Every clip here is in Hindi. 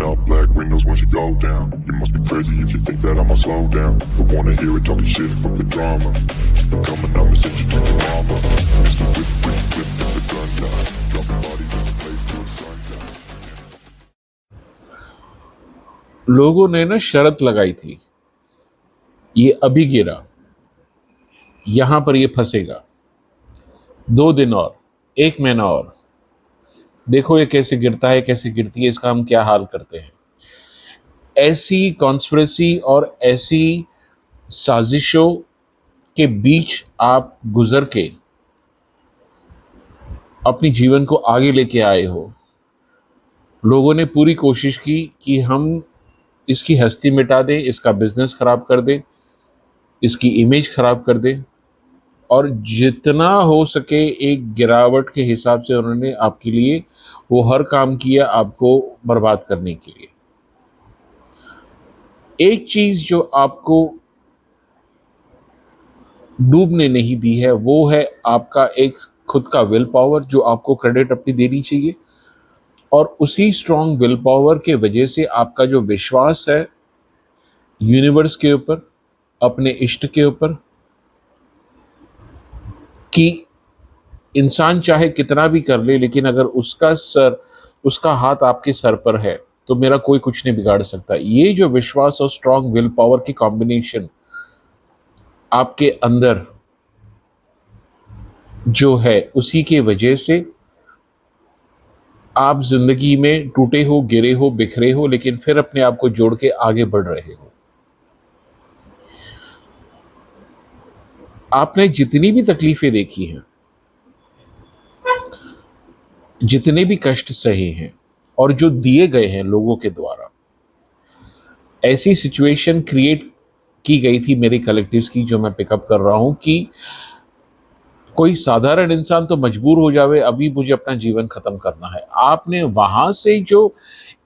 up black windows once you go down. You must be crazy if you think that I'ma slow down. Don't wanna hear it talking shit, fuck the drama. Coming, I'ma send you to your mama. Mr. Whip, whip, whip, with the gun down. Dropping bodies in the place till the sun down. लोगों ने ना शर्त लगाई थी, ये अभी गिरा, यहां पर ये फंसेगा, 2 दिन और, 1 महीना और, देखो ये कैसे गिरता है, कैसे गिरती है, इसका हम क्या हाल करते हैं। ऐसी कॉन्स्पिरेसी और ऐसी साजिशों के बीच आप गुजर के अपनी जीवन को आगे लेके आए हो। लोगों ने पूरी कोशिश की कि हम इसकी हस्ती मिटा दें, इसका बिजनेस खराब कर दें, इसकी इमेज खराब कर दें, और जितना हो सके एक गिरावट के हिसाब से उन्होंने आपके लिए वो हर काम किया आपको बर्बाद करने के लिए। एक चीज जो आपको डूबने नहीं दी है वो है आपका एक खुद का विल पावर, जो आपको क्रेडिट अपनी देनी चाहिए। और उसी स्ट्रॉन्ग विल पावर के वजह से आपका जो विश्वास है यूनिवर्स के ऊपर, अपने इष्ट के ऊपर, कि इंसान चाहे कितना भी कर ले लेकिन अगर उसका हाथ आपके सर पर है तो मेरा कोई कुछ नहीं बिगाड़ सकता। ये जो विश्वास और स्ट्रॉन्ग विल पावर की कॉम्बिनेशन आपके अंदर जो है, उसी के वजह से आप जिंदगी में टूटे हो, गिरे हो, बिखरे हो, लेकिन फिर अपने आप को जोड़ के आगे बढ़ रहे हो। आपने जितनी भी तकलीफें देखी हैं, जितने भी कष्ट सहे हैं और जो दिए गए हैं लोगों के द्वारा, ऐसी सिचुएशन क्रिएट की गई थी मेरे कलेक्टिव्स की, जो मैं पिकअप कर रहा हूं, कि कोई साधारण इंसान तो मजबूर हो जावे अभी मुझे अपना जीवन खत्म करना है। आपने वहां से जो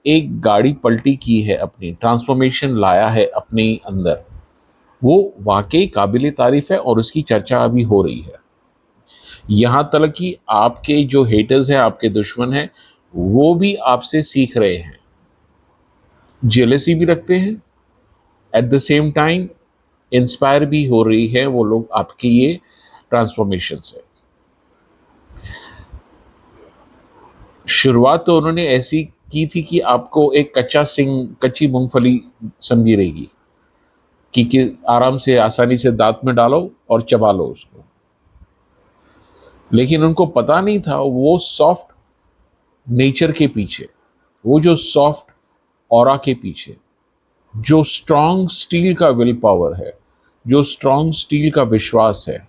एक गाड़ी पलटी की है, अपनी ट्रांसफॉर्मेशन लाया है अपने अंदर, वो वाकई काबिल तारीफ है और उसकी चर्चा अभी हो रही है। यहां तक कि आपके जो हेटर्स हैं, आपके दुश्मन हैं, वो भी आपसे सीख रहे हैं, जेलसी भी रखते हैं, at the same time inspire भी हो रही है वो लोग आपकी ये ट्रांसफॉर्मेशन से। शुरुआत तो उन्होंने ऐसी की थी कि आपको एक कच्ची मूंगफली समझी रहेगी कि आराम से आसानी से दांत में डालो और चबा लो उसको, लेकिन उनको पता नहीं था वो सॉफ्ट नेचर के पीछे, वो जो सॉफ्ट ऑरा के पीछे, जो स्ट्रॉन्ग स्टील का विल पावर है, जो स्ट्रॉन्ग स्टील का विश्वास है,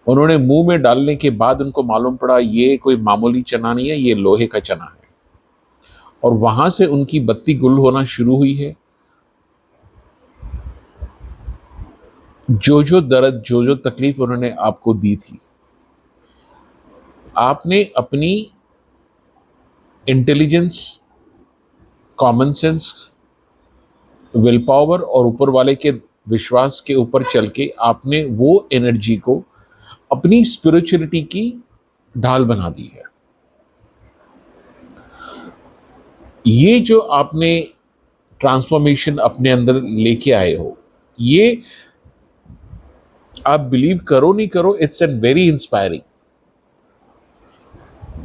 उन्होंने मुंह में डालने के बाद उनको मालूम पड़ा ये कोई मामूली चना नहीं है, ये लोहे का चना है। और वहां से उनकी बत्ती गुल होना शुरू हुई है। जो जो दर्द, जो जो तकलीफ उन्होंने आपको दी थी, आपने अपनी intelligence, common sense, will power और ऊपर वाले के विश्वास के ऊपर चल के आपने वो एनर्जी को अपनी स्पिरिचुअलिटी की ढाल बना दी है। ये जो आपने ट्रांसफॉर्मेशन अपने अंदर लेके आए हो, ये आप बिलीव करो नहीं करो, इट्स एन वेरी इंस्पायरिंग।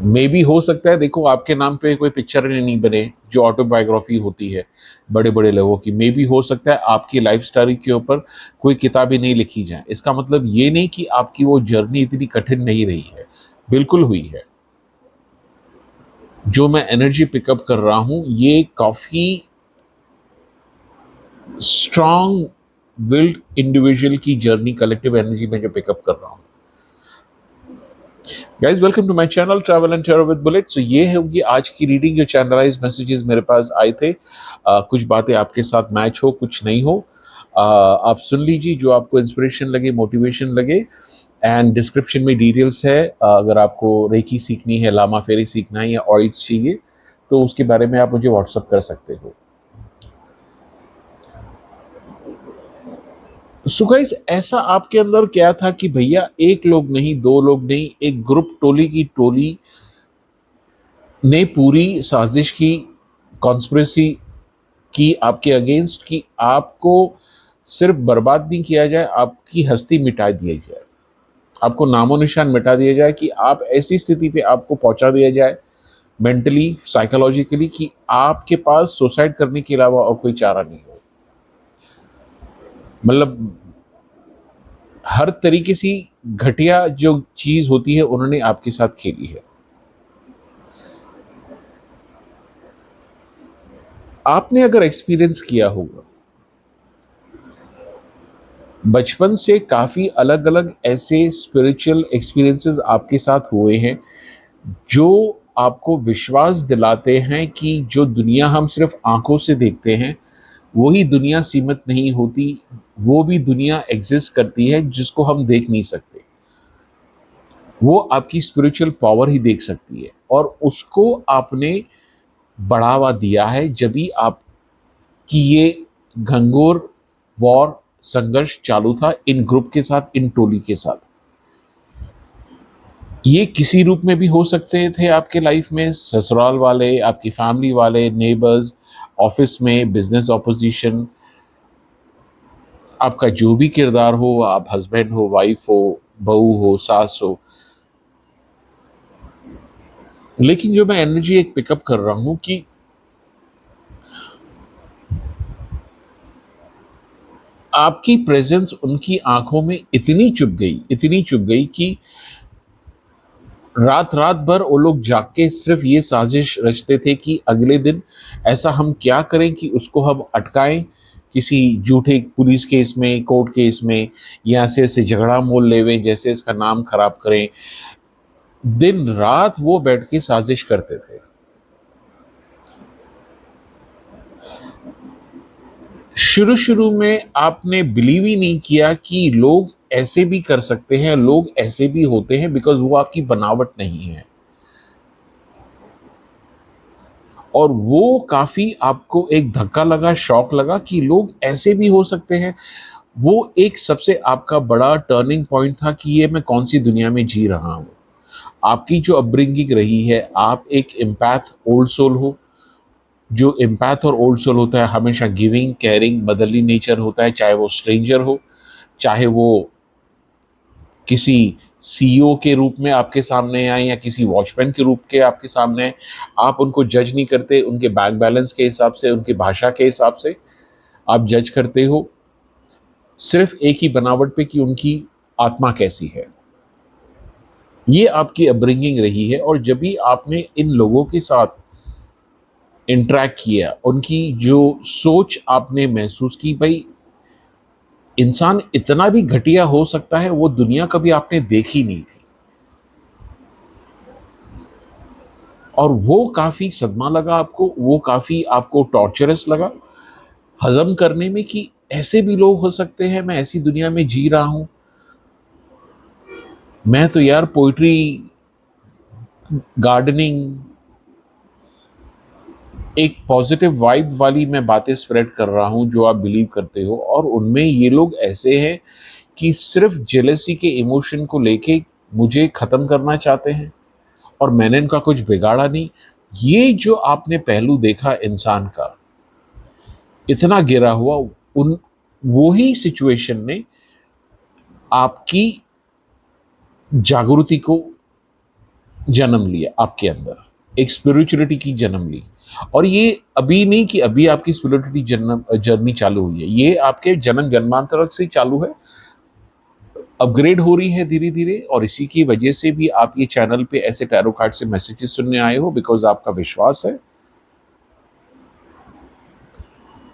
मे भी हो सकता है, देखो आपके नाम पे कोई पिक्चर नहीं बने जो ऑटोबायोग्राफी होती है बड़े बड़े लोगों की, मे भी हो सकता है आपकी लाइफ स्टोरी के ऊपर कोई किताबें नहीं लिखी जाए। इसका मतलब ये नहीं कि आपकी वो जर्नी इतनी कठिन नहीं रही है, बिल्कुल हुई है। जो मैं एनर्जी पिकअप कर रहा हूं ये काफी स्ट्रॉन्ग विल्ड इंडिविजुअल की जर्नी, कलेक्टिव एनर्जी में जो पिकअप कर रहा हूं। Guys welcome to my channel travel and terror with bullet. So ये होगी आज की रीडिंग। जो चैनलाइज मैसेजेस मेरे पास आए थे, कुछ बातें आपके साथ मैच हो, कुछ नहीं हो, आप सुन लीजिए। जो आपको इंस्पिरेशन लगे, मोटिवेशन लगे, एंड डिस्क्रिप्शन में डिटेल्स है। अगर आपको रेकी सीखनी है, लामा फेरी सीखना है या ऑयल्स चाहिए तो उसके बारे में आप मुझे व्हाट्सअप कर सकते हो। सो गाइस, ऐसा आपके अंदर क्या था कि भैया एक लोग नहीं, 2 लोग नहीं, एक ग्रुप, टोली की टोली ने पूरी साजिश की कॉन्स्पिरेसी की आपके अगेंस्ट कि आपको सिर्फ बर्बाद नहीं किया जाए, आपकी हस्ती मिटा दी जाए, आपको नामो निशान मिटा दिया जाए, कि आप ऐसी स्थिति पे आपको पहुंचा दिया जाए मेंटली साइकोलॉजिकली कि आपके पास सुसाइड करने के अलावा और कोई चारा नहीं हो। मतलब हर तरीके से घटिया जो चीज होती है उन्होंने आपके साथ खेली है। आपने अगर एक्सपीरियंस किया होगा, बचपन से काफी अलग अलग ऐसे स्पिरिचुअल एक्सपीरियंसेस आपके साथ हुए हैं जो आपको विश्वास दिलाते हैं कि जो दुनिया हम सिर्फ आंखों से देखते हैं वही दुनिया सीमित नहीं होती, वो भी दुनिया एग्जिस्ट करती है जिसको हम देख नहीं सकते। वो आपकी स्पिरिचुअल पावर ही देख सकती है और उसको आपने बढ़ावा दिया है जब भी आपकी ये घंघोर वॉर संघर्ष चालू था इन ग्रुप के साथ, इन टोली के साथ। ये किसी रूप में भी हो सकते थे आपके लाइफ में, ससुराल वाले, आपकी फैमिली वाले, नेबर्स, ऑफिस में, बिजनेस ऑपोजिशन, आपका जो भी किरदार हो, आप हस्बैंड हो, वाइफ हो, बहू हो, सास हो। लेकिन जो मैं एनर्जी एक पिकअप कर रहा हूं कि आपकी प्रेजेंस उनकी आंखों में इतनी चुभ गई, इतनी चुभ गई कि रात रात भर वो लोग जाग के सिर्फ ये साजिश रचते थे कि अगले दिन ऐसा हम क्या करें कि उसको हम अटकाएं किसी झूठे पुलिस केस में, कोर्ट केस में, या ऐसे झगड़ा मोल लेवें, जैसे इसका नाम खराब करें। दिन रात वो बैठ के साजिश करते थे। शुरू शुरू में आपने बिलीव ही नहीं किया कि लोग ऐसे भी कर सकते हैं, लोग ऐसे भी होते हैं, बिकॉज वो आपकी बनावट नहीं है। और वो काफी आपको एक धक्का लगा, शॉक लगा कि लोग ऐसे भी हो सकते हैं। वो एक सबसे आपका बड़ा टर्निंग पॉइंट था कि ये मैं कौन सी दुनिया में जी रहा हूँ। आपकी जो अपब्रिंगिंग रही है, आप एक एम्पैथ ओल्ड सोल हो। जो एम्पैथ और ओल्ड सोल होता है हमेशा गिविंग, केयरिंग, मदरली नेचर होता है, चाहे वो स्ट्रेंजर हो, चाहे वो किसी सीईओ के रूप में आपके सामने आए या किसी वॉचमैन के रूप के आपके सामने आए। आप उनको जज नहीं करते उनके बैंक बैलेंस के हिसाब से, उनकी भाषा के हिसाब से आप जज करते हो सिर्फ एक ही बनावट पे कि उनकी आत्मा कैसी है। ये आपकी अपब्रिंगिंग रही है। और जब भी आपने इन लोगों के साथ इंटरेक्ट किया, उनकी जो सोच आपने महसूस की, भाई इंसान इतना भी घटिया हो सकता है, वो दुनिया कभी आपने देखी नहीं थी। और वो काफी सदमा लगा आपको, वो काफी आपको टॉर्चरस लगा हजम करने में कि ऐसे भी लोग हो सकते हैं, मैं ऐसी दुनिया में जी रहा हूं। मैं तो यार पोइट्री, गार्डनिंग, एक पॉजिटिव वाइब वाली मैं बातें स्प्रेड कर रहा हूं जो आप बिलीव करते हो, और उनमें ये लोग ऐसे हैं कि सिर्फ जेलसी के इमोशन को लेके मुझे खत्म करना चाहते हैं और मैंने इनका कुछ बिगाड़ा नहीं। ये जो आपने पहलू देखा इंसान का इतना गिरा हुआ, उन वही सिचुएशन ने आपकी जागृति को जन्म लिया, आपके अंदर एक स्पिरिचुअलिटी की जन्म ली। और ये अभी नहीं कि अभी आपकी स्पिरिचुअलिटी जर्नी चालू हुई है, ये आपके जन्म जन्मांतर से चालू है, अपग्रेड हो रही है धीरे धीरे। और इसी की वजह से भी आप ये चैनल पे ऐसे टैरो कार्ड से मैसेजेस सुनने आए हो, बिकॉज आपका विश्वास है।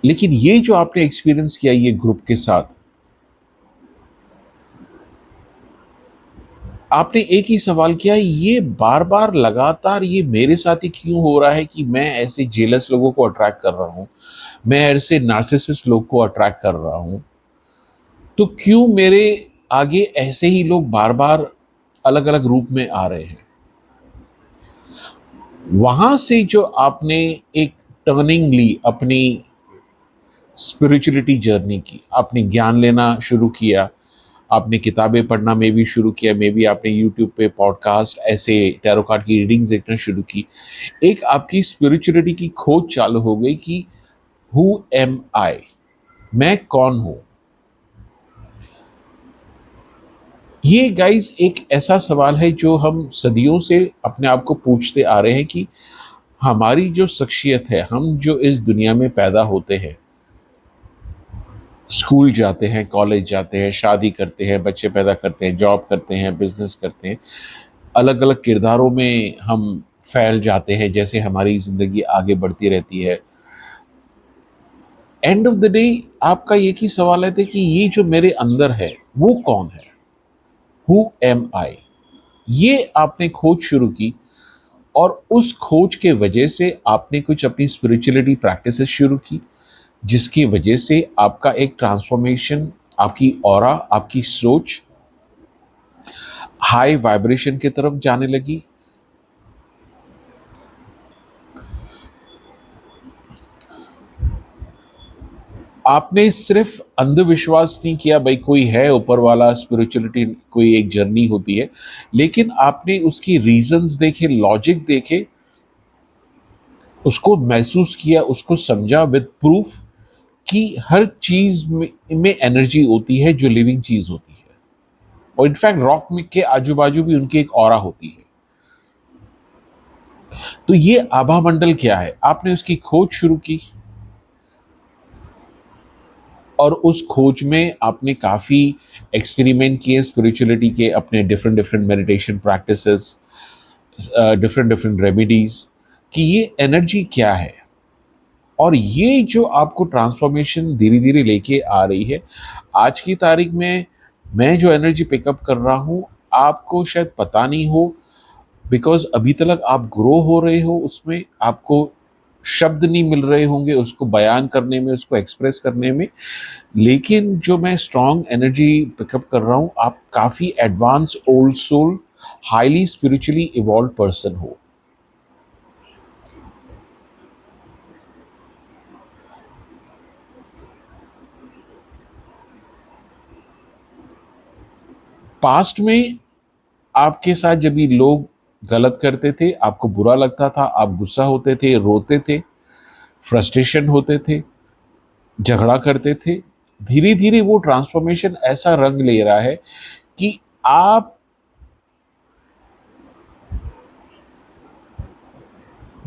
लेकिन ये जो आपने एक्सपीरियंस किया ये ग्रुप के साथ, आपने एक ही सवाल किया, ये बार बार लगातार ये मेरे साथ ही क्यों हो रहा है कि मैं ऐसे जेलस लोगों को अट्रैक्ट कर रहा हूं, मैं ऐसे नार्सिसिस्ट लोग को अट्रैक्ट कर रहा हूं, तो क्यों मेरे आगे ऐसे ही लोग बार बार अलग अलग रूप में आ रहे हैं। वहां से जो आपने एक टर्निंग ली अपनी स्पिरिचुअलिटी जर्नी की, आपने ज्ञान लेना शुरू किया, आपने किताबें पढ़ना मे बी शुरू किया, मे बी आपने यूट्यूब पे पॉडकास्ट ऐसे टैरो कार्ड की रीडिंग्स देखना शुरू की। एक आपकी स्पिरिचुअलिटी की खोज चालू हो गई कि हु एम आई, मैं कौन हूं। ये गाइस एक ऐसा सवाल है जो हम सदियों से अपने आप को पूछते आ रहे हैं कि हमारी जो शख्सियत है, हम जो इस दुनिया में पैदा होते हैं, स्कूल जाते हैं, कॉलेज जाते हैं, शादी करते हैं, बच्चे पैदा करते हैं, जॉब करते हैं, बिजनेस करते हैं, अलग अलग किरदारों में हम फैल जाते हैं जैसे हमारी जिंदगी आगे बढ़ती रहती है। एंड ऑफ द डे आपका एक ही सवाल है कि ये जो मेरे अंदर है वो कौन है, हु एम आई। ये आपने खोज शुरू की और उस खोज के वजह से आपने कुछ अपनी स्पिरिचुअलिटी प्रैक्टिसेस शुरू की, जिसकी वजह से आपका एक ट्रांसफॉर्मेशन, आपकी ऑरा, आपकी सोच हाई वाइब्रेशन की तरफ जाने लगी। आपने सिर्फ अंधविश्वास नहीं किया भाई कोई है ऊपर वाला, स्पिरिचुअलिटी कोई एक जर्नी होती है, लेकिन आपने उसकी रीजंस देखे, लॉजिक देखे, उसको महसूस किया, उसको समझा विद प्रूफ कि हर चीज में एनर्जी होती है जो लिविंग चीज होती है, और इनफैक्ट रॉक में के आजू बाजू भी उनकी एक ऑरा होती है। तो ये आभा मंडल क्या है, आपने उसकी खोज शुरू की और उस खोज में आपने काफी एक्सपेरिमेंट किए स्पिरिचुअलिटी के, अपने different different meditation practices, different different remedies, कि ये एनर्जी क्या है। और ये जो आपको ट्रांसफॉर्मेशन धीरे धीरे लेके आ रही है आज की तारीख में, मैं जो एनर्जी पिकअप कर रहा हूँ आपको शायद पता नहीं हो, बिकॉज अभी तक आप ग्रो हो रहे हो, उसमें आपको शब्द नहीं मिल रहे होंगे उसको बयान करने में, उसको एक्सप्रेस करने में। लेकिन जो मैं स्ट्रॉन्ग एनर्जी पिकअप कर रहा हूँ, आप काफ़ी advance old soul, highly spiritually evolve person हो। पास्ट में आपके साथ जब भी लोग गलत करते थे, आपको बुरा लगता था, आप गुस्सा होते थे, रोते थे, फ्रस्ट्रेशन होते थे, झगड़ा करते थे। धीरे धीरे वो ट्रांसफॉर्मेशन ऐसा रंग ले रहा है कि आप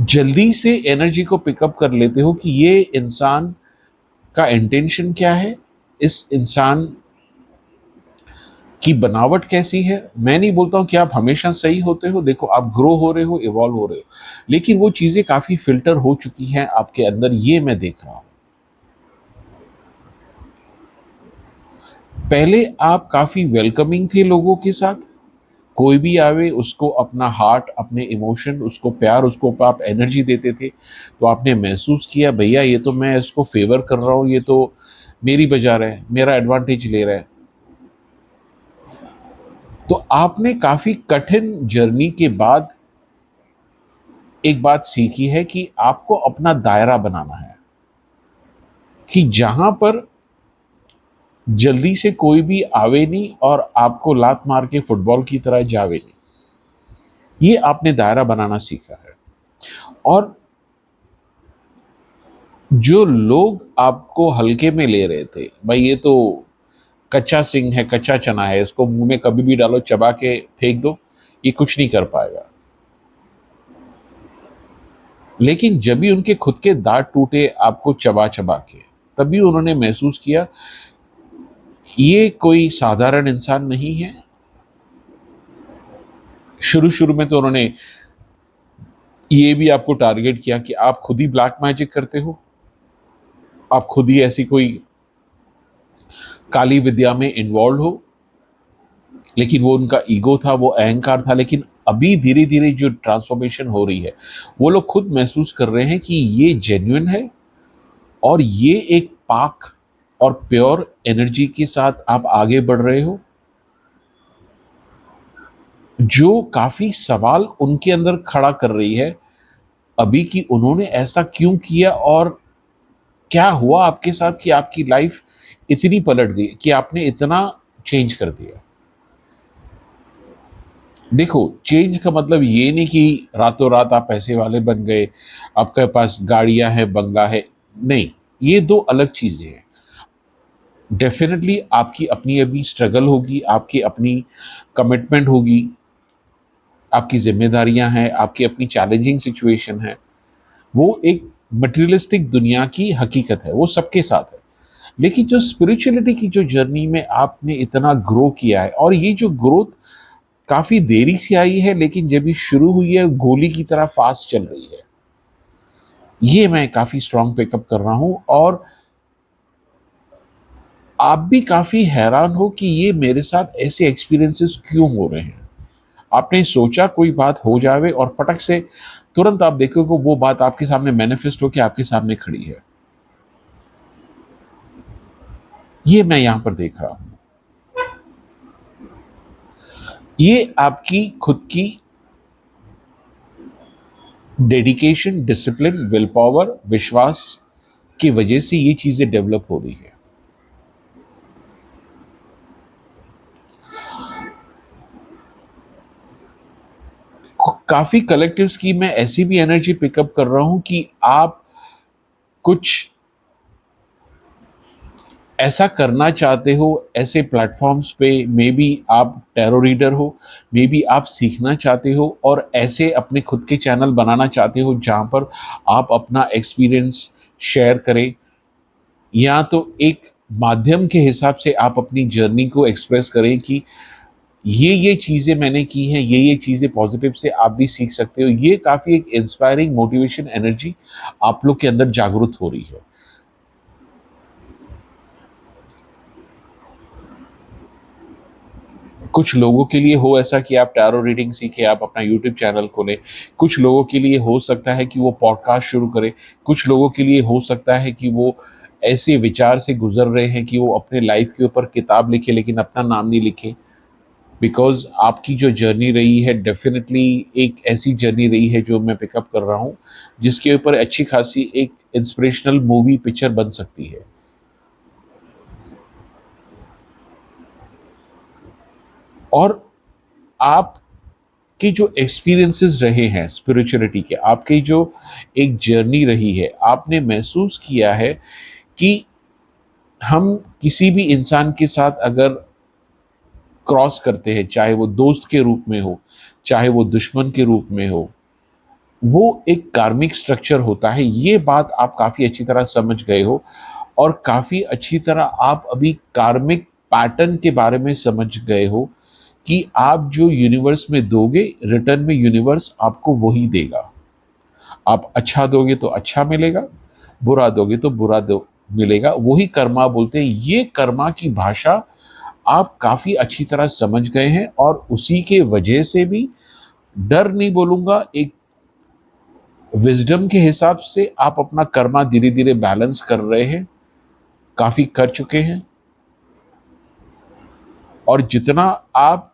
जल्दी से एनर्जी को पिकअप कर लेते हो कि ये इंसान का इंटेंशन क्या है, इस इंसान की बनावट कैसी है। मैं नहीं बोलता हूं कि आप हमेशा सही होते हो, देखो आप ग्रो हो रहे हो, इवॉल्व हो रहे हो, लेकिन वो चीजें काफी फिल्टर हो चुकी हैं आपके अंदर, ये मैं देख रहा हूं। पहले आप काफी वेलकमिंग थे लोगों के साथ, कोई भी आवे उसको अपना हार्ट, अपने इमोशन, उसको प्यार, उसको आप एनर्जी देते थे, तो आपने महसूस किया भैया ये तो मैं इसको फेवर कर रहा हूँ, ये तो मेरी बजा रहा है, मेरा एडवांटेज ले रहा है। तो आपने काफी कठिन जर्नी के बाद एक बात सीखी है कि आपको अपना दायरा बनाना है, कि जहां पर जल्दी से कोई भी आवे नहीं और आपको लात मार के फुटबॉल की तरह जावे नहीं। ये आपने दायरा बनाना सीखा है। और जो लोग आपको हल्के में ले रहे थे, भाई ये तो कच्चा सिंह है, कच्चा चना है, इसको मुंह में कभी भी डालो, चबा के फेंक दो, ये कुछ नहीं कर पाएगा। लेकिन जब भी उनके खुद के दांत टूटे आपको चबा चबा के, तभी उन्होंने महसूस किया ये कोई साधारण इंसान नहीं है। शुरू शुरू में तो उन्होंने ये भी आपको टारगेट किया कि आप खुद ही ब्लैक मैजिक करते हो, आप खुद ही ऐसी कोई काली विद्या में इन्वॉल्व हो। लेकिन वो उनका ईगो था, वो अहंकार था। लेकिन अभी धीरे धीरे जो ट्रांसफॉर्मेशन हो रही है, वो लोग खुद महसूस कर रहे हैं कि ये जेन्युइन है और ये एक पाक और प्योर एनर्जी के साथ आप आगे बढ़ रहे हो, जो काफी सवाल उनके अंदर खड़ा कर रही है अभी कि उन्होंने ऐसा क्यों किया और क्या हुआ आपके साथ कि आपकी लाइफ इतनी पलट गई, कि आपने इतना चेंज कर दिया। देखो, चेंज का मतलब ये नहीं कि रातों रात आप पैसे वाले बन गए, आपके पास गाड़ियां हैं, बंगला है। नहीं, ये दो अलग चीजें हैं। डेफिनेटली आपकी अपनी अभी स्ट्रगल होगी, आपकी अपनी कमिटमेंट होगी, आपकी जिम्मेदारियां हैं, आपकी अपनी चैलेंजिंग सिचुएशन है। वो एक मटेरियलिस्टिक दुनिया की हकीकत है, वो सबके साथ है। लेकिन जो स्पिरिचुअलिटी की जो जर्नी में आपने इतना ग्रो किया है, और ये जो ग्रोथ काफी देरी से आई है, लेकिन जब ये शुरू हुई है गोली की तरह फास्ट चल रही है, ये मैं काफी स्ट्रांग पिकअप कर रहा हूं। और आप भी काफी हैरान हो कि ये मेरे साथ ऐसे एक्सपीरियंसेस क्यों हो रहे हैं। आपने सोचा कोई बात हो जावे और पटक से तुरंत आप देखोगे वो बात आपके सामने मैनिफेस्ट होकर आपके सामने खड़ी है। ये मैं यहां पर देख रहा हूं। ये आपकी खुद की डेडिकेशन, डिसिप्लिन, विल पावर, विश्वास की वजह से ये चीजें डेवलप हो रही है। काफी कलेक्टिव्स की मैं ऐसी भी एनर्जी पिकअप कर रहा हूं कि आप कुछ ऐसा करना चाहते हो ऐसे प्लेटफॉर्म्स पे। मे बी आप टैरो रीडर हो, मे बी आप सीखना चाहते हो और ऐसे अपने खुद के चैनल बनाना चाहते हो जहां पर आप अपना एक्सपीरियंस शेयर करें, या तो एक माध्यम के हिसाब से आप अपनी जर्नी को एक्सप्रेस करें कि ये चीज़ें मैंने की हैं, ये चीज़ें पॉजिटिव से आप भी सीख सकते हो। ये काफ़ी एक इंस्पायरिंग मोटिवेशन एनर्जी आप लोग के अंदर जागृत हो रही है। कुछ लोगों के लिए हो ऐसा कि आप टैरो रीडिंग सीखें, आप अपना यूट्यूब चैनल खोलें। कुछ लोगों के लिए हो सकता है कि वो पॉडकास्ट शुरू करें। कुछ लोगों के लिए हो सकता है कि वो ऐसे विचार से गुजर रहे हैं कि वो अपने लाइफ के ऊपर किताब लिखे लेकिन अपना नाम नहीं लिखे। बिकॉज आपकी जो जर्नी रही है डेफिनेटली एक ऐसी जर्नी रही है जो मैं पिकअप कर रहा हूँ, जिसके ऊपर अच्छी खासी एक इंस्पिरेशनल मूवी पिक्चर बन सकती है। और आपके जो एक्सपीरियंसेस रहे हैं स्पिरिचुअलिटी के, आपकी जो एक जर्नी रही है, आपने महसूस किया है कि हम किसी भी इंसान के साथ अगर क्रॉस करते हैं, चाहे वो दोस्त के रूप में हो, चाहे वो दुश्मन के रूप में हो, वो एक कार्मिक स्ट्रक्चर होता है। ये बात आप काफ़ी अच्छी तरह समझ गए हो, और काफ़ी अच्छी तरह आप अभी कार्मिक पैटर्न के बारे में समझ गए हो कि आप जो यूनिवर्स में दोगे, रिटर्न में यूनिवर्स आपको वही देगा। आप अच्छा दोगे तो अच्छा मिलेगा, बुरा दोगे तो बुरा दो मिलेगा। वही कर्मा बोलते हैं। ये कर्मा की भाषा आप काफ़ी अच्छी तरह समझ गए हैं, और उसी के वजह से भी, डर नहीं बोलूँगा, एक विजडम के हिसाब से आप अपना कर्मा धीरे धीरे बैलेंस कर रहे हैं, काफ़ी कर चुके हैं। और जितना आप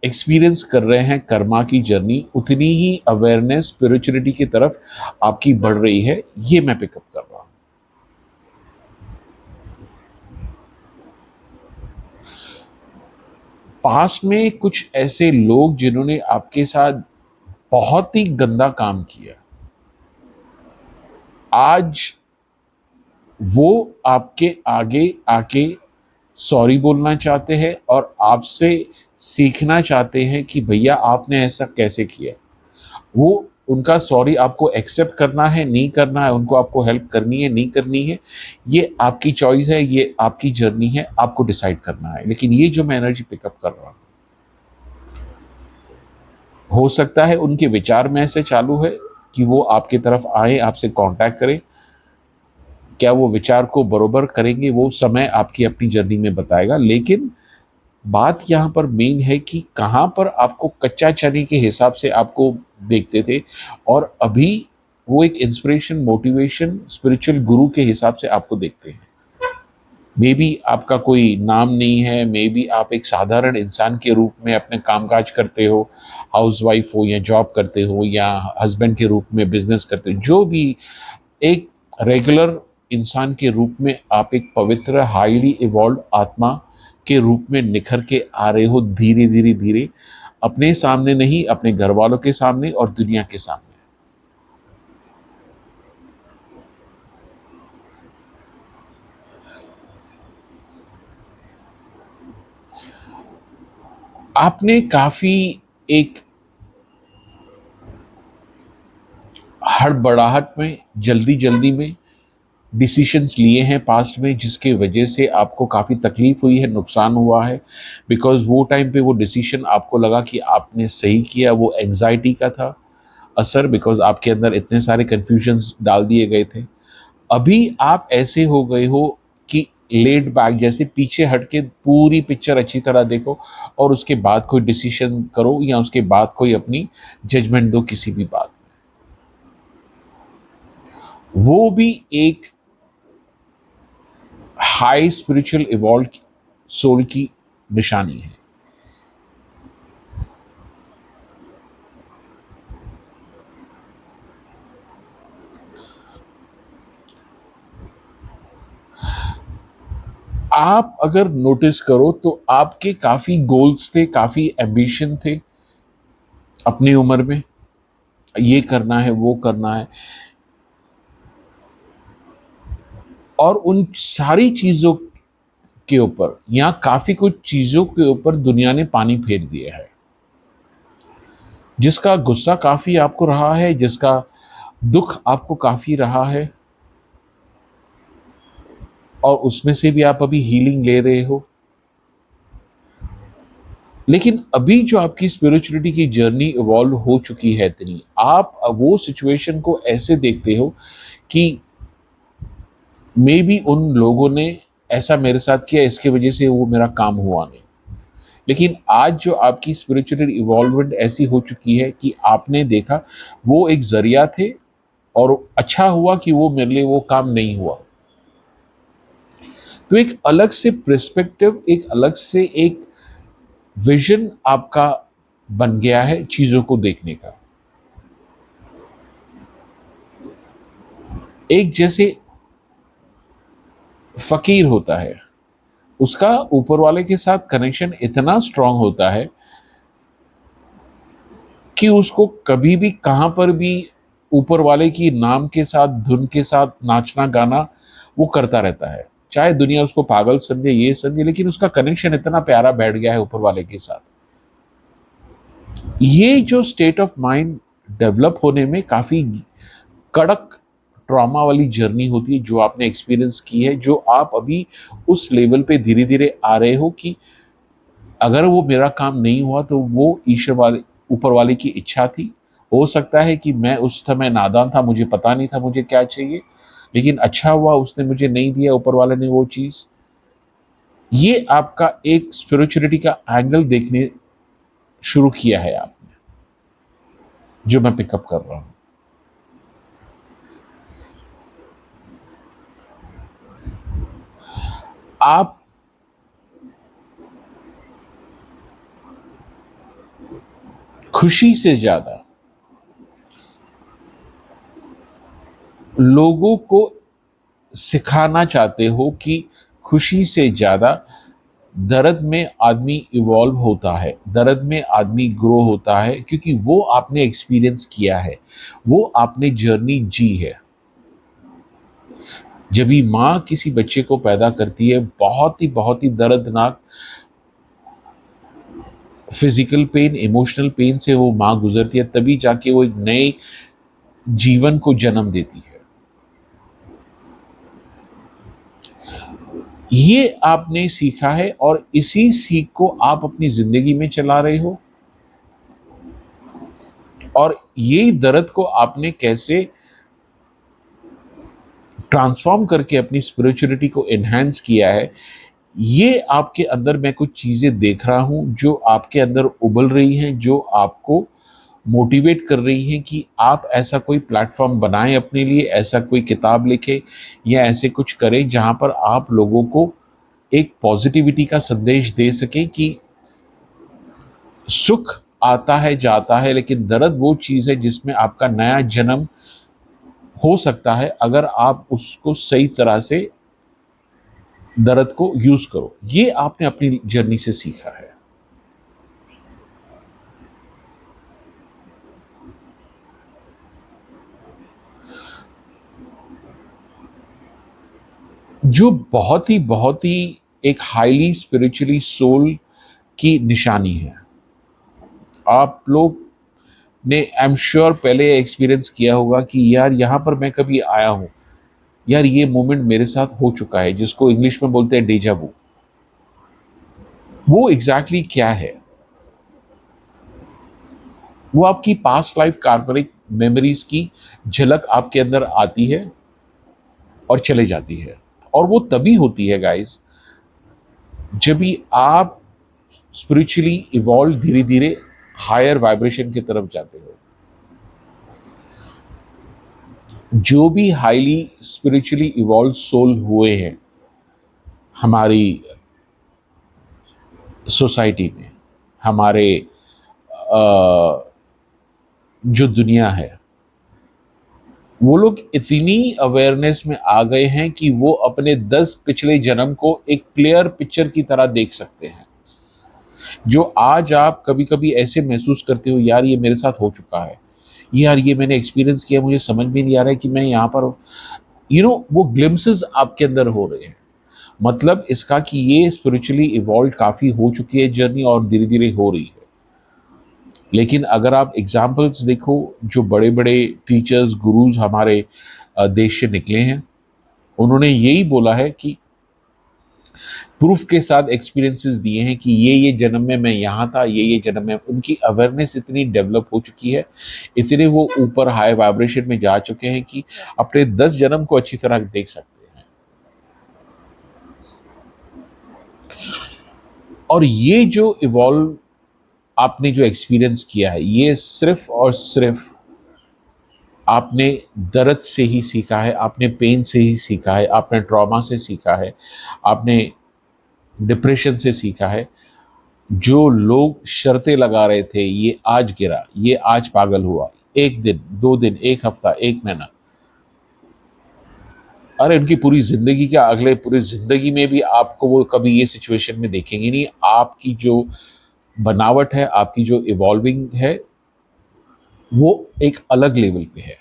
एक्सपीरियंस कर रहे हैं कर्मा की जर्नी, उतनी ही अवेयरनेस स्पिरिचुअलिटी की तरफ आपकी बढ़ रही है। ये मैं पिकअप कर रहा हूँ। पास में कुछ ऐसे लोग जिन्होंने आपके साथ बहुत ही गंदा काम किया, आज वो आपके आगे आके सॉरी बोलना चाहते हैं और आपसे सीखना चाहते हैं कि भैया आपने ऐसा कैसे किया। वो उनका सॉरी आपको एक्सेप्ट करना है, नहीं करना है, उनको आपको हेल्प करनी है, नहीं करनी है, ये आपकी चॉइस है, ये आपकी जर्नी है, आपको डिसाइड करना है। लेकिन ये जो मैं एनर्जी पिकअप कर रहा हूँ, हो सकता है उनके विचार में ऐसे चालू है कि वो आपकी तरफ आए, आपसे कांटेक्ट करें। क्या वो विचार को बरोबर करेंगे, वो समय आपकी अपनी जर्नी में बताएगा। लेकिन बात यहाँ पर मेन है कि कहाँ पर आपको कच्चा चने के हिसाब से आपको देखते थे, और अभी वो एक इंस्पिरेशन, मोटिवेशन, स्पिरिचुअल गुरु के हिसाब से आपको देखते हैं। मे बी आपका कोई नाम नहीं है, मे बी आप एक साधारण इंसान के रूप में अपने कामकाज करते हो, हाउसवाइफ हो या जॉब करते हो, या हस्बैंड के रूप में बिजनेस करते हो, जो भी एक रेगुलर इंसान के रूप में आप एक पवित्र, हाईली इवॉल्व आत्मा के रूप में निखर के आ रहे हो धीरे धीरे धीरे, अपने सामने नहीं, अपने घर वालों के सामने और दुनिया के सामने। आपने काफी एक हड़बड़ाहट में, जल्दी जल्दी में डिसीशंस लिए हैं पास्ट में, जिसके वजह से आपको काफ़ी तकलीफ हुई है, नुकसान हुआ है। बिकॉज वो टाइम पे वो डिसीशन आपको लगा कि आपने सही किया, वो एंजाइटी का था असर, बिकॉज आपके अंदर इतने सारे कन्फ्यूजन्स डाल दिए गए थे। अभी आप ऐसे हो गए हो कि लेट बैक, जैसे पीछे हट के पूरी पिक्चर अच्छी तरह देखो और उसके बाद कोई डिसीशन करो, या उसके बाद कोई अपनी जजमेंट दो किसी भी बात। वो भी एक हाई स्पिरिचुअल इवॉल्व सोल की निशानी है। आप अगर नोटिस करो तो आपके काफी गोल्स थे, काफी एम्बिशन थे अपनी उम्र में, ये करना है, वो करना है, और उन सारी चीजों के ऊपर या काफी कुछ चीजों के ऊपर दुनिया ने पानी फेर दिया है, जिसका गुस्सा काफी आपको रहा है, जिसका दुख आपको काफी रहा है, और उसमें से भी आप अभी हीलिंग ले रहे हो। लेकिन अभी जो आपकी स्पिरिचुअलिटी की जर्नी इवॉल्व हो चुकी है इतनी, आप वो सिचुएशन को ऐसे देखते हो कि मे बी उन लोगों ने ऐसा मेरे साथ किया, इसके वजह से वो मेरा काम हुआ नहीं। लेकिन आज जो आपकी स्पिरिचुअल इवॉल्वमेंट ऐसी हो चुकी है कि आपने देखा वो एक जरिया थे, और अच्छा हुआ कि वो मेरे लिए वो काम नहीं हुआ। तो एक अलग से पर्सपेक्टिव, एक अलग से एक विजन आपका बन गया है चीजों को देखने का। एक जैसे फकीर होता है, उसका ऊपर वाले के साथ कनेक्शन इतना स्ट्रांग होता है कि उसको कभी भी कहां पर भी ऊपर वाले की नाम के साथ, धुन के साथ नाचना गाना वो करता रहता है, चाहे दुनिया उसको पागल समझे, ये समझे, लेकिन उसका कनेक्शन इतना प्यारा बैठ गया है ऊपर वाले के साथ। ये जो स्टेट ऑफ माइंड डेवलप होने में काफी कड़क ट्रॉमा वाली जर्नी होती है जो आपने एक्सपीरियंस की है, जो आप अभी उस लेवल पे धीरे धीरे आ रहे हो कि अगर वो मेरा काम नहीं हुआ तो वो ईश्वर वाले, ऊपर वाले की इच्छा थी। हो सकता है कि मैं उस समय नादान था, मुझे पता नहीं था मुझे क्या चाहिए, लेकिन अच्छा हुआ उसने मुझे नहीं दिया, ऊपर वाले ने वो चीज। ये आपका एक स्पिरिचुअलिटी का एंगल देखने शुरू किया है आपने, जो मैं पिकअप कर रहा हूं। आप खुशी से ज्यादा लोगों को सिखाना चाहते हो कि खुशी से ज्यादा दर्द में आदमी इवॉल्व होता है, दर्द में आदमी ग्रो होता है, क्योंकि वो आपने एक्सपीरियंस किया है, वो आपने जर्नी जी है। जब भी माँ किसी बच्चे को पैदा करती है, बहुत ही दर्दनाक फिजिकल पेन, इमोशनल पेन से वो माँ गुजरती है, तभी जाके वो एक नए जीवन को जन्म देती है। ये आपने सीखा है और इसी सीख को आप अपनी जिंदगी में चला रहे हो, और ये दर्द को आपने कैसे ट्रांसफॉर्म करके अपनी स्पिरिचुअलिटी को एनहांस किया है। ये आपके अंदर मैं कुछ चीजें देख रहा हूं जो आपके अंदर उबल रही हैं, जो आपको मोटिवेट कर रही हैं कि आप ऐसा कोई प्लेटफॉर्म बनाएं अपने लिए, ऐसा कोई किताब लिखें या ऐसे कुछ करें जहां पर आप लोगों को एक पॉजिटिविटी का संदेश दे सकें कि सुख आता है जाता है, लेकिन दर्द वो चीज है जिसमें आपका नया जन्म हो सकता है अगर आप उसको सही तरह से दर्द को यूज करो। ये आपने अपनी जर्नी से सीखा है। जो बहुत ही एक हाईली स्पिरिचुअली सोल की निशानी है। आप लोग ने आई एम श्योर पहले एक्सपीरियंस किया होगा कि यार यहाँ पर मैं कभी आया हूँ, यार ये मोमेंट मेरे साथ हो चुका है, जिसको इंग्लिश में बोलते हैं डेजा वू। वो एग्जैक्टली क्या है? वो आपकी पास्ट लाइफ कार्बनिक मेमोरीज की झलक आपके अंदर आती है और चले जाती है। और वो तभी होती है गाइस, जब भी आप स्पिरिचुअली इवॉल्व धीरे धीरे हायर वाइब्रेशन की तरफ जाते हो। जो भी हाईली स्पिरिचुअली इवॉल्व सोल हुए हैं हमारी सोसाइटी में, हमारे जो दुनिया है, वो लोग इतनी अवेयरनेस में आ गए हैं कि वो अपने 10 पिछले जन्म को एक क्लियर पिक्चर की तरह देख सकते हैं। जो आज आप कभी कभी ऐसे महसूस करते हो, यार ये मेरे साथ हो चुका है, यार ये मैंने एक्सपीरियंस किया, मुझे समझ में नहीं आ रहा है कि मैं यहाँ पर वो ग्लिम्सेस आपके अंदर हो रहे हैं। मतलब इसका कि ये स्पिरिचुअली इवॉल्व काफ़ी हो चुकी है जर्नी और धीरे धीरे हो रही है। लेकिन अगर आप एग्जाम्पल्स देखो, जो बड़े बड़े टीचर्स गुरुज हमारे देश से निकले हैं, उन्होंने यही बोला है कि प्रूफ के साथ एक्सपीरियंसेस दिए हैं कि ये जन्म में मैं यहाँ था, ये जन्म में। उनकी अवेयरनेस इतनी डेवलप हो चुकी है, इतने वो ऊपर हाई वाइब्रेशन में जा चुके हैं कि अपने 10 जन्म को अच्छी तरह देख सकते हैं। और ये जो इवॉल्व आपने जो एक्सपीरियंस किया है, ये सिर्फ और सिर्फ आपने दर्द से ही सीखा है, आपने पेन से ही सीखा है, आपने ट्रॉमा से सीखा है, आपने डिप्रेशन से सीखा है। जो लोग शर्तें लगा रहे थे, ये आज गिरा, ये आज पागल हुआ, 1 दिन 2 दिन 1 हफ्ता 1 महीना, अरे उनकी पूरी जिंदगी, क्या अगले पूरी जिंदगी में भी आपको वो कभी ये सिचुएशन में देखेंगे नहीं। आपकी जो बनावट है, आपकी जो इवॉल्विंग है, वो एक अलग लेवल पे है।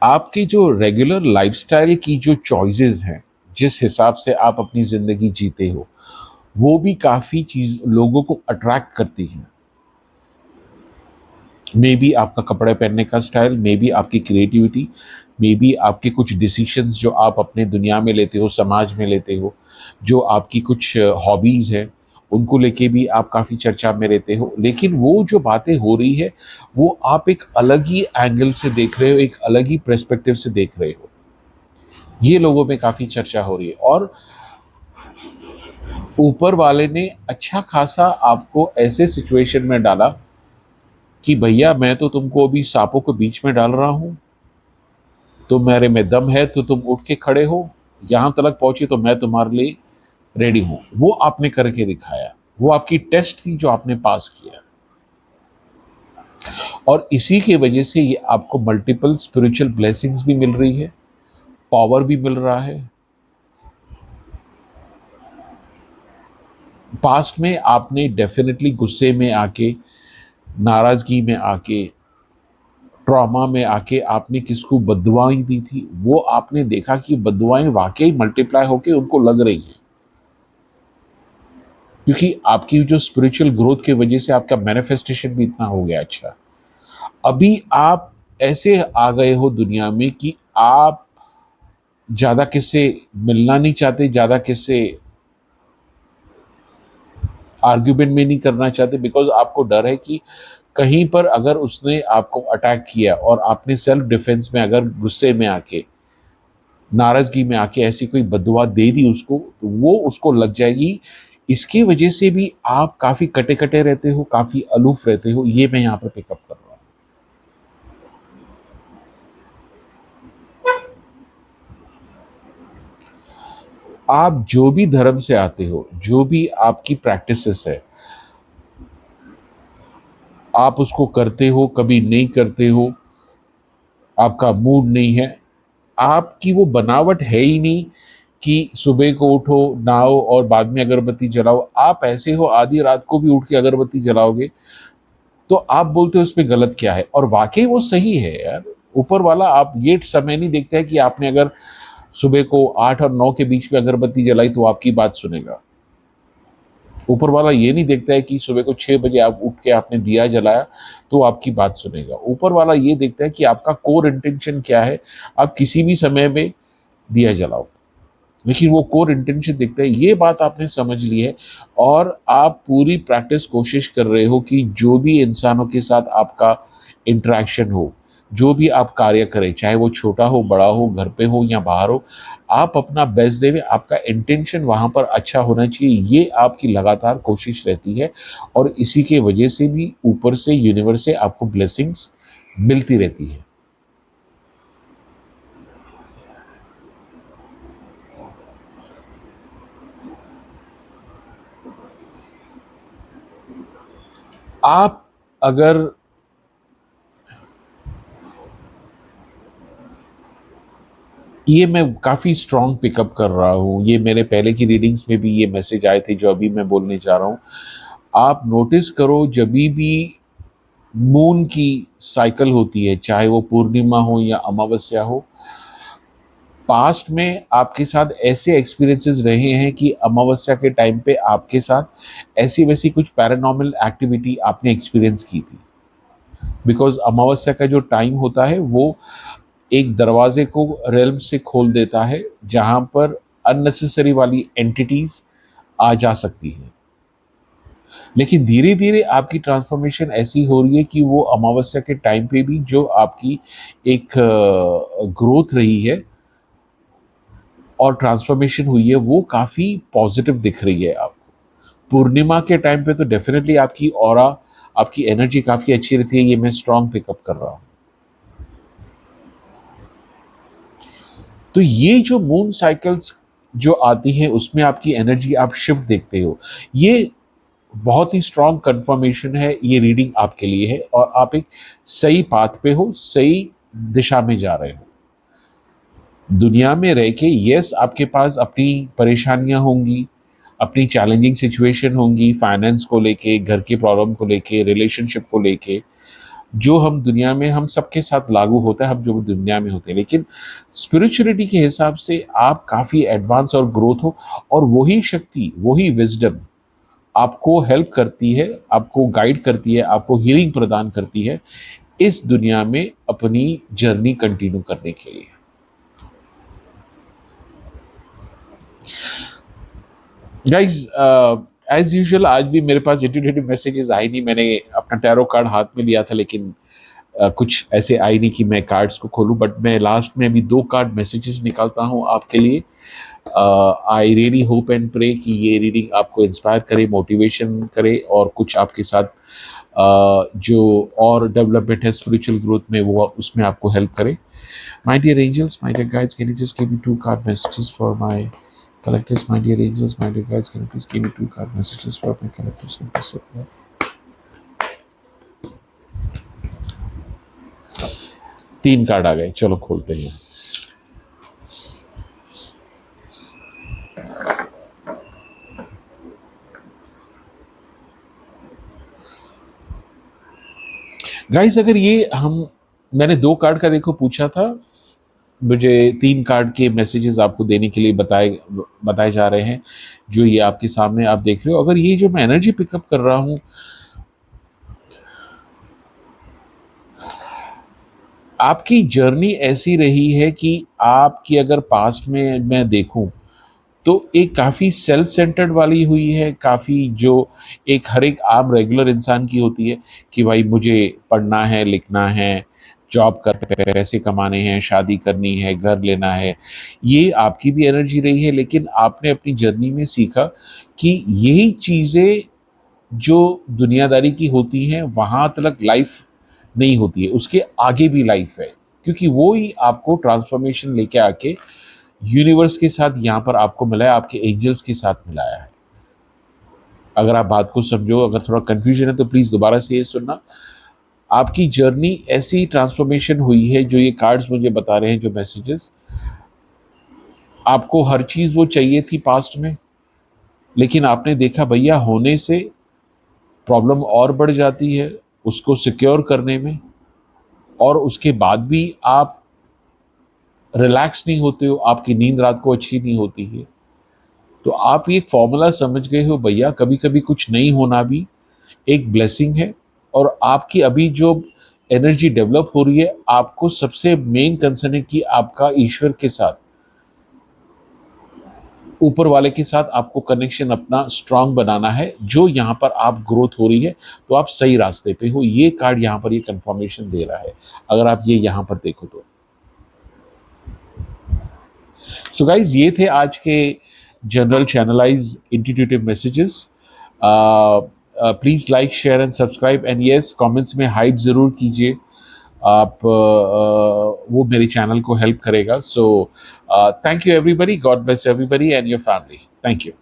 आपकी जो रेगुलर लाइफस्टाइल की जो चॉइसेस हैं, जिस हिसाब से आप अपनी ज़िंदगी जीते हो, वो भी काफ़ी चीज़ लोगों को अट्रैक्ट करती हैं। मे बी आपका कपड़े पहनने का स्टाइल, मे बी आपकी क्रिएटिविटी, मे बी आपके कुछ डिसीशंस जो आप अपने दुनिया में लेते हो, समाज में लेते हो, जो आपकी कुछ हॉबीज़ हैं, उनको लेके भी आप काफ़ी चर्चा में रहते हो। लेकिन वो जो बातें हो रही है, वो आप एक अलग ही एंगल से देख रहे हो, एक अलग ही पर्सपेक्टिव से देख रहे हो। ये लोगों में काफ़ी चर्चा हो रही है। और ऊपर वाले ने अच्छा खासा आपको ऐसे सिचुएशन में डाला कि भैया मैं तो तुमको अभी सांपों के बीच में डाल रहा हूँ, तो मेरे में दम है तो तुम उठ के खड़े हो, यहाँ तक पहुंचे तो मैं तुम्हारे लिए रेडी हूँ। वो आपने करके दिखाया, वो आपकी टेस्ट थी जो आपने पास किया। और इसी की वजह से ये आपको मल्टीपल स्पिरिचुअल ब्लेसिंग्स भी मिल रही है, पावर भी मिल रहा है। पास्ट में आपने डेफिनेटली गुस्से में आके, नाराजगी में आके, ट्रॉमा में आके आपने किसको बद्दुआएं दी थी, वो आपने देखा कि बद्दुआएं वाकई मल्टीप्लाई होके उनको लग रही हैं। क्योंकि आपकी जो स्पिरिचुअल ग्रोथ की वजह से आपका मैनिफेस्टेशन भी इतना हो गया। अच्छा, अभी आप ऐसे आ गए हो दुनिया में कि आप ज़्यादा किससे मिलना नहीं चाहते, ज़्यादा किससे आर्ग्यूमेंट में नहीं करना चाहते, बिकॉज आपको डर है कि कहीं पर अगर उसने आपको अटैक किया और आपने सेल्फ डिफेंस में अगर गुस्से में आके, नाराजगी में आके ऐसी कोई बददुआ दे दी उसको, तो वो उसको लग जाएगी। इसकी वजह से भी आप काफ़ी कटे कटे रहते हो, काफ़ी अलूफ रहते हो। ये मैं यहाँ पर पिकअप कर रहा हूँ। आप जो भी धर्म से आते हो, जो भी आपकी प्रैक्टिसेस है, आप उसको करते हो, कभी नहीं करते हो, आपका मूड नहीं है, आपकी वो बनावट है ही नहीं कि सुबह को उठो, नहाओ और बाद में अगरबत्ती जलाओ। आप ऐसे हो आधी रात को भी उठ के अगरबत्ती जलाओगे, तो आप बोलते हो इसमें गलत क्या है? और वाक़ई वो सही है यार। ऊपर वाला आप ये समय नहीं देखता है कि आपने अगर सुबह को 8 और 9 के बीच में अगरबत्ती जलाई तो आपकी बात सुनेगा। ऊपर वाला ये नहीं देखता है कि सुबह को 6 बजे आप उठ के आपने दिया जलाया तो आपकी बात सुनेगा। ऊपर वाला ये देखता है कि आपका कोर इंटेंशन क्या है, आप किसी भी समय में दिया जलाओ। लेकिन वो कोर इंटेंशन देखता है, ये बात आपने समझ ली है और आप पूरी प्रैक्टिस कोशिश कर रहे हो कि जो भी इंसानों के साथ आपका इंटरेक्शन हो, जो भी आप कार्य करें, चाहे वो छोटा हो, बड़ा हो, घर पे हो या बाहर हो, आप अपना बेस्ट दें, आपका इंटेंशन वहाँ पर अच्छा होना चाहिए। ये आपकी लगातार कोशिश रहती है और इसी के वजह से भी ऊपर से यूनिवर्स से आपको ब्लेसिंग्स मिलती रहती है। आप अगर ये मैं काफ़ी स्ट्रॉन्ग पिकअप कर रहा हूँ, ये मेरे पहले की रीडिंग्स में भी ये मैसेज आए थे जो अभी मैं बोलने जा रहा हूँ। आप नोटिस करो जभी भी मून की साइकिल होती है, चाहे वो पूर्णिमा हो या अमावस्या हो, पास्ट में आपके साथ ऐसे एक्सपीरियंसेस रहे हैं कि अमावस्या के टाइम पे आपके साथ ऐसी वैसी कुछ पैरानॉर्मल एक्टिविटी आपने एक्सपीरियंस की थी। बिकॉज़ अमावस्या का जो टाइम होता है वो एक दरवाजे को रेल्म से खोल देता है जहां पर अननेसेसरी वाली एंटिटीज आ जा सकती हैं। लेकिन धीरे धीरे आपकी ट्रांसफॉर्मेशन ऐसी हो रही है कि वो अमावस्या के टाइम पे भी जो आपकी एक ग्रोथ रही है और ट्रांसफॉर्मेशन हुई है वो काफ़ी पॉजिटिव दिख रही है आपको। पूर्णिमा के टाइम पे तो डेफिनेटली आपकी ऑरा, आपकी एनर्जी काफ़ी अच्छी रहती है, ये मैं स्ट्रॉन्ग पिकअप कर रहा हूँ। तो ये जो मून साइकिल्स जो आती हैं उसमें आपकी एनर्जी आप शिफ्ट देखते हो, ये बहुत ही स्ट्रॉन्ग कंफर्मेशन है, ये रीडिंग आपके लिए है और आप एक सही पाथ पे हो, सही दिशा में जा रहे हो। दुनिया में रह के यस आपके पास अपनी परेशानियां होंगी, अपनी चैलेंजिंग सिचुएशन होंगी, फाइनेंस को लेके, घर की प्रॉब्लम को लेके, रिलेशनशिप को लेके, जो हम दुनिया में हम सबके साथ लागू होता है, हम जो दुनिया में होते हैं। लेकिन स्पिरिचुअलिटी के हिसाब से आप काफ़ी एडवांस और ग्रोथ हो और वही शक्ति, वही विजडम आपको हेल्प करती है, आपको गाइड करती है, आपको हीलिंग प्रदान करती है इस दुनिया में अपनी जर्नी कंटिन्यू करने के लिए। गाइज एज यूजुअल आज भी मेरे पास इंट्यूटिव मैसेजेस आए नहीं। मैंने अपना टैरो कार्ड हाथ में लिया था लेकिन कुछ ऐसे आए नहीं कि मैं कार्ड्स को खोलूं, बट मैं लास्ट में अभी 2 कार्ड मैसेजेस निकालता हूं आपके लिए। I really hope and pray कि ये रीडिंग आपको इंस्पायर करे, मोटिवेशन करे और कुछ आपके साथ जो और डेवलपमेंट है स्पिरिचुअल ग्रोथ में वो उसमें आपको हेल्प करे। My dear angels, my dear guides, can you just give me 2 card messages for my collectors, my dear angels, my dear guides, can you please give me 2 card messages for my collectors? Can you please support? 3 card आ गए, चलो खोलते हैं। गाइस अगर ये मैंने 2 कार्ड का देखो पूछा था, मुझे 3 कार्ड के मैसेजेस आपको देने के लिए बताए जा रहे हैं जो ये आपके सामने आप देख रहे हो। अगर ये जो मैं एनर्जी पिकअप कर रहा हूँ, आपकी जर्नी ऐसी रही है कि आपकी अगर पास्ट में मैं देखूं तो एक काफ़ी सेल्फ सेंटर्ड वाली हुई है, काफ़ी जो एक हर एक आम रेगुलर इंसान की होती है कि भाई मुझे पढ़ना है, लिखना है, जॉब कर पैसे कमाने हैं, शादी करनी है, घर लेना है। ये आपकी भी एनर्जी रही है लेकिन आपने अपनी जर्नी में सीखा कि यही चीज़ें जो दुनियादारी की होती हैं वहाँ तक लाइफ नहीं होती है, उसके आगे भी लाइफ है, क्योंकि वो ही आपको ट्रांसफॉर्मेशन लेके आके यूनिवर्स के साथ यहाँ पर आपको मिला है, आपके एंजल्स के साथ मिलाया है। अगर आप बात को समझो, अगर थोड़ा कंफ्यूजन है तो प्लीज़ दोबारा से ये सुनना। आपकी जर्नी ऐसी ट्रांसफॉर्मेशन हुई है जो ये कार्ड्स मुझे बता रहे हैं, जो मैसेजेस, आपको हर चीज वो चाहिए थी पास्ट में, लेकिन आपने देखा भैया होने से प्रॉब्लम और बढ़ जाती है उसको सिक्योर करने में, और उसके बाद भी आप रिलैक्स नहीं होते हो, आपकी नींद रात को अच्छी नहीं होती है। तो आप ये फॉर्मूला समझ गए हो भैया, कभी कभी कुछ नहीं होना भी एक ब्लेसिंग है। और आपकी अभी जो एनर्जी डेवलप हो रही है, आपको सबसे मेन कंसर्न है कि आपका ईश्वर के साथ, ऊपर वाले के साथ आपको कनेक्शन अपना स्ट्रांग बनाना है। जो यहाँ पर आप ग्रोथ हो रही है, तो आप सही रास्ते पे हो। ये कार्ड यहाँ पर ये कंफर्मेशन दे रहा है, अगर आप ये यहाँ पर देखो तो। सो गाइज, ये थे आज के general channelize intuitive messages. Please like, share and subscribe, and yes, comments में हाइप जरूर कीजिए। आप वो मेरे चैनल को हेल्प करेगा। So thank you everybody, God bless everybody and your family. Thank you.